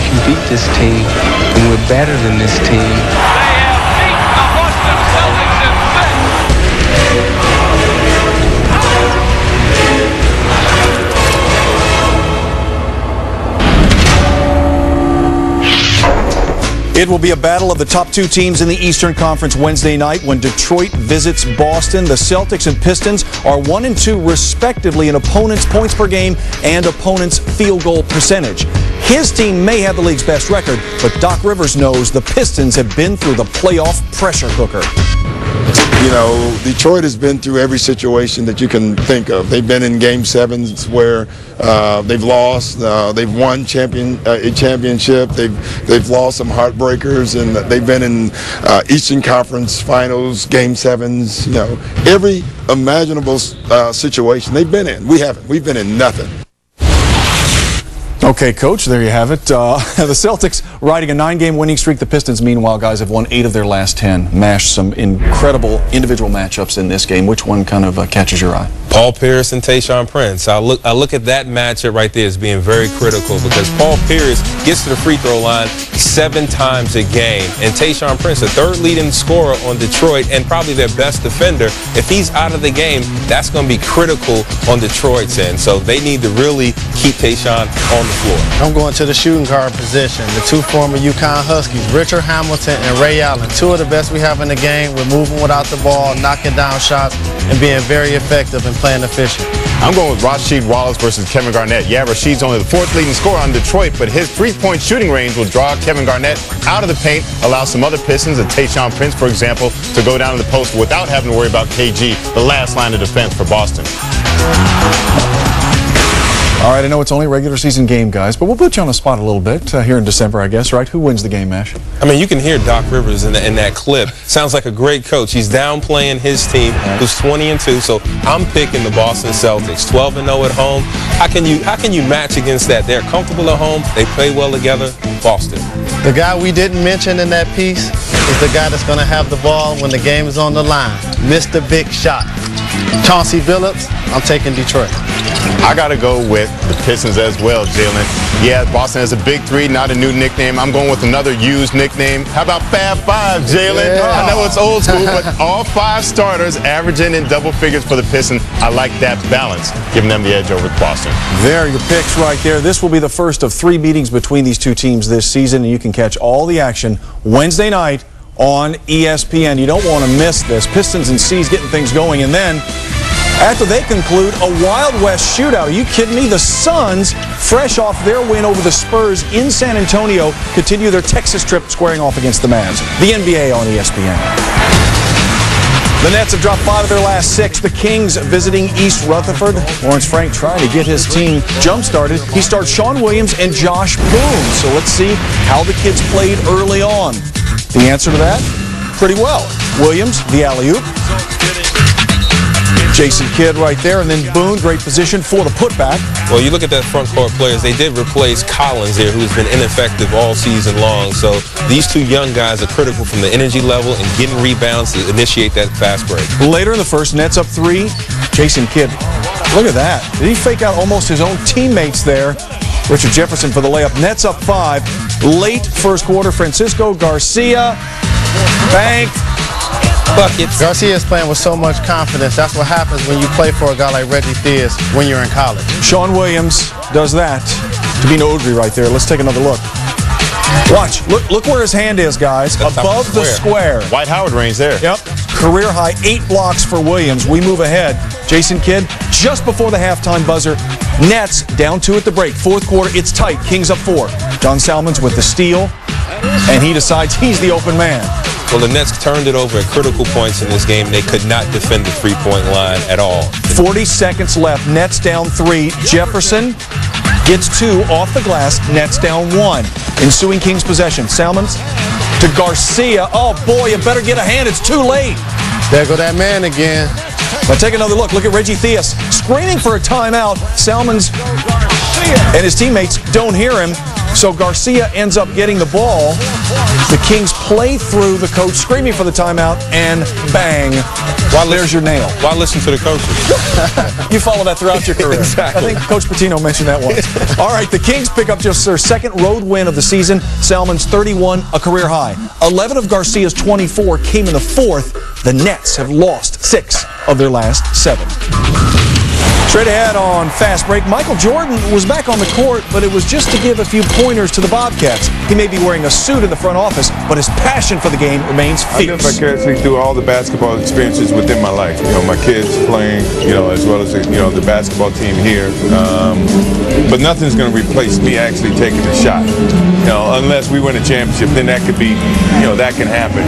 can beat this team, and we're better than this team. They have beat the Boston Celtics in 6. It will be a battle of the top two teams in the Eastern Conference Wednesday night when Detroit visits Boston. The Celtics and Pistons are 1 and 2 respectively in opponents' points per game and opponents' field goal percentage. His team may have the league's best record, but Doc Rivers knows the Pistons have been through the playoff pressure cooker. You know, Detroit has been through every situation that you can think of. They've been in Game 7s where they've lost, they've won a championship, they've lost some heartbreakers, and they've been in Eastern Conference Finals, Game 7s. You know, every imaginable situation they've been in. We haven't. We've been in nothing. Okay, Coach, there you have it. The Celtics riding a 9-game winning streak. The Pistons, meanwhile, guys, have won 8 of their last 10. Mashed some incredible individual matchups in this game. Which one kind of catches your eye? Paul Pierce and Tayshaun Prince. I look at that matchup right there as being very critical because Paul Pierce gets to the free throw line 7 times a game. And Tayshaun Prince, the third leading scorer on Detroit and probably their best defender, if he's out of the game, that's going to be critical on Detroit's end. So they need to really keep Tayshaun on the floor. I'm going to the shooting guard position. The 2 former UConn Huskies, Richard Hamilton and Ray Allen, 2 of the best we have in the game. We're moving without the ball, knocking down shots, and being very effective and playing efficient. I'm going with Rasheed Wallace versus Kevin Garnett. Yeah, Rasheed's only the 4th leading scorer on Detroit, but his 3-point shooting range will draw Kevin Garnett out of the paint, allow some other Pistons, and Tayshaun Prince, for example, to go down to the post without having to worry about KG, the last line of defense for Boston. All right, I know it's only a regular season game, guys, but we'll put you on the spot a little bit here in December, I guess, right? Who wins the game, Mash? I mean, you can hear Doc Rivers in that clip. Sounds like a great coach. He's downplaying his team, who's 20 and 2. So I'm picking the Boston Celtics, 12 and 0 at home. How can you match against that? They're comfortable at home. They play well together. Boston. The guy we didn't mention in that piece is the guy that's going to have the ball when the game is on the line. Mr. Big Shot. Chauncey Billups. I'm taking Detroit. I got to go with the Pistons as well, Jalen. Yeah, Boston has a big 3, not a new nickname. I'm going with another used nickname. How about Fab 5, Jalen? Yeah. I know it's old school, but all 5 starters averaging in double figures for the Pistons. I like that balance, giving them the edge over Boston. There, your picks right there. This will be the first of 3 meetings between these 2 teams this season, and you can catch all the action Wednesday night on ESPN. You don't want to miss this. Pistons and C's getting things going, and then after they conclude a Wild West shootout. Are you kidding me? The Suns, fresh off their win over the Spurs in San Antonio, continue their Texas trip squaring off against the Mavs. The NBA on ESPN. The Nets have dropped 5 of their last 6. The Kings visiting East Rutherford. Lawrence Frank trying to get his team jump-started. He starts Sean Williams and Josh Boone. So let's see how the kids played early on. The answer to that? Pretty well. Williams, the alley-oop. Jason Kidd right there, and then Boone, great position for the putback. Well, you look at that front court players, they did replace Collins there, who's been ineffective all season long. So these 2 young guys are critical from the energy level and getting rebounds to initiate that fast break. Later in the first, Nets up 3. Jason Kidd, look at that. Did he fake out almost his own teammates there? Richard Jefferson for the layup. Nets up 5. Late first quarter, Francisco Garcia banked. Buckets. Garcia's playing with so much confidence. That's what happens when you play for a guy like Reggie Theus when you're in college. Sean Williams does that. Tabino Udry right there. Let's take another look. Watch. Look where his hand is, guys. Above the square. Dwight Howard range there. Yep. Career high 8 blocks for Williams. We move ahead. Jason Kidd, just before the halftime buzzer. Nets down 2 at the break. Fourth quarter, it's tight. Kings up 4. John Salmons with the steal, and he decides he's the open man. Well, the Nets turned it over at critical points in this game. They could not defend the 3-point line at all. 40 seconds left. Nets down 3. Jefferson gets 2 off the glass. Nets down 1. Ensuing Kings possession. Salmons to Garcia. Oh, boy, you better get a hand. It's too late. There go that man again. But take another look. Look at Reggie Theus screaming for a timeout. Salmons and his teammates don't hear him. So Garcia ends up getting the ball. The Kings play through the coach screaming for the timeout, and bang, there's your nail. Why listen to the coaches? You follow that throughout your career. Exactly. I think Coach Pitino mentioned that once. All right, the Kings pick up just their second road win of the season. Salmon's 31, a career high. 11 of Garcia's 24 came in the fourth. The Nets have lost 6 of their last 7. Straight ahead on Fast Break, Michael Jordan was back on the court, but it was just to give a few pointers to the Bobcats. He may be wearing a suit in the front office, but his passion for the game remains fierce. I live vicariously through all the basketball experiences within my life. You know, my kids playing, you know, as well as, you know, the basketball team here. But nothing's going to replace me actually taking the shot. You know, unless we win a championship, then that could be, you know, that can happen.